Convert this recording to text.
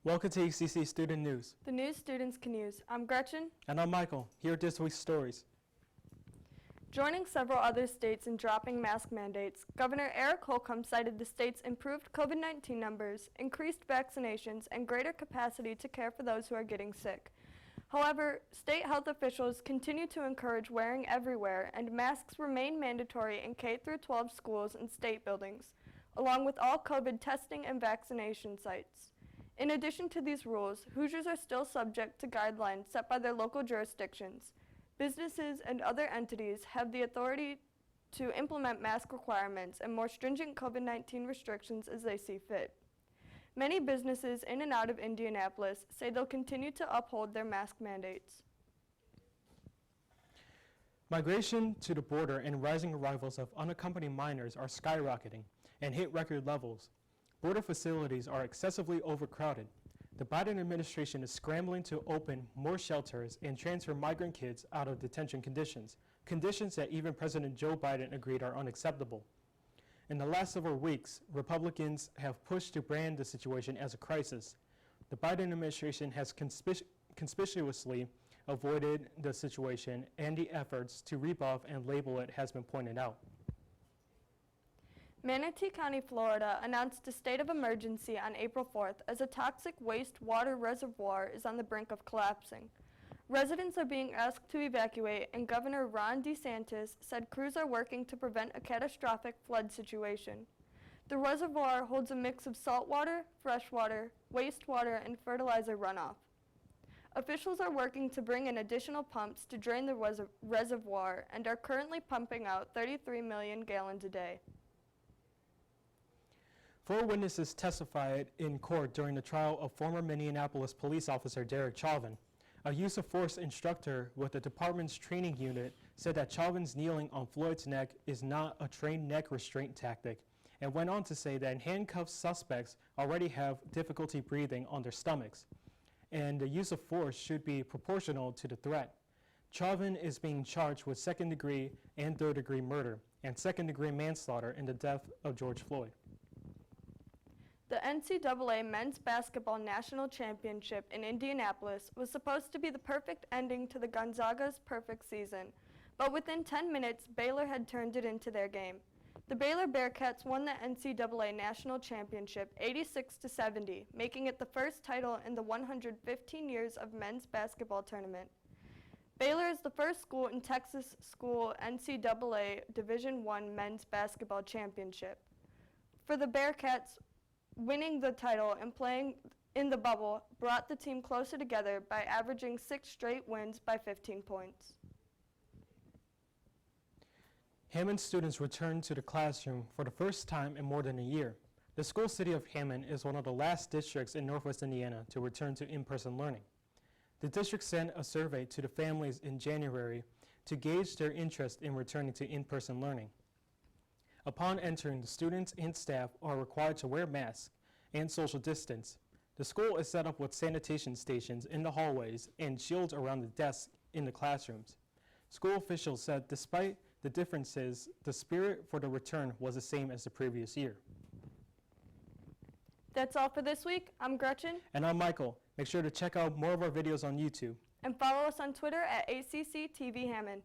Welcome to Acc Student News. The news students can use. I'm Gretchen. And I'm Michael. Here are this week's stories. Joining several other states in dropping mask mandates, Governor Eric Holcomb cited the state's improved COVID-19 numbers, increased vaccinations, and greater capacity to care for those who are getting sick. However, state health officials continue to encourage wearing everywhere, and masks remain mandatory in K-12 schools and state buildings, along with all COVID testing and vaccination sites. In addition to these rules, Hoosiers are still subject to guidelines set by their local jurisdictions. Businesses and other entities have the authority to implement mask requirements and more stringent COVID-19 restrictions as they see fit. Many businesses in and out of Indianapolis say they'll continue to uphold their mask mandates. Migration to the border and rising arrivals of unaccompanied minors are skyrocketing and hit record levels. Border facilities are excessively overcrowded. The Biden administration is scrambling to open more shelters and transfer migrant kids out of detention conditions that even President Joe Biden agreed are unacceptable. In the last several weeks, Republicans have pushed to brand the situation as a crisis. The Biden administration has conspicuously avoided the situation, and the efforts to rebuff and label it has been pointed out. Manatee County, Florida announced a state of emergency on April 4th as a toxic wastewater reservoir is on the brink of collapsing. Residents are being asked to evacuate, and Governor Ron DeSantis said crews are working to prevent a catastrophic flood situation. The reservoir holds a mix of saltwater, freshwater, wastewater, and fertilizer runoff. Officials are working to bring in additional pumps to drain the reservoir and are currently pumping out 33 million gallons a day. 4 witnesses testified in court during the trial of former Minneapolis police officer Derek Chauvin. A use of force instructor with the department's training unit said that Chauvin's kneeling on Floyd's neck is not a trained neck restraint tactic, and went on to say that handcuffed suspects already have difficulty breathing on their stomachs, and the use of force should be proportional to the threat. Chauvin is being charged with second-degree and third-degree murder and second-degree manslaughter in the death of George Floyd. The NCAA Men's Basketball National Championship in Indianapolis was supposed to be the perfect ending to the Gonzaga's perfect season, but within 10 minutes, Baylor had turned it into their game. The Baylor Bearcats won the NCAA National Championship 86-70, making it the first title in the 115 years of men's basketball tournament. Baylor is the first school in Texas school NCAA Division I men's basketball championship. For the Bearcats, winning the title and playing in the bubble brought the team closer together by averaging 6 straight wins by 15 points. Hammond students returned to the classroom for the first time in more than a year. The school city of Hammond is one of the last districts in Northwest Indiana to return to in-person learning. The district sent a survey to the families in January to gauge their interest in returning to in-person learning. Upon entering, the students and staff are required to wear masks and social distance. The school is set up with sanitation stations in the hallways and shields around the desks in the classrooms. School officials said despite the differences, the spirit for the return was the same as the previous year. That's all for this week. I'm Gretchen. And I'm Michael. Make sure to check out more of our videos on YouTube. And follow us on Twitter at ACC TV Hammond.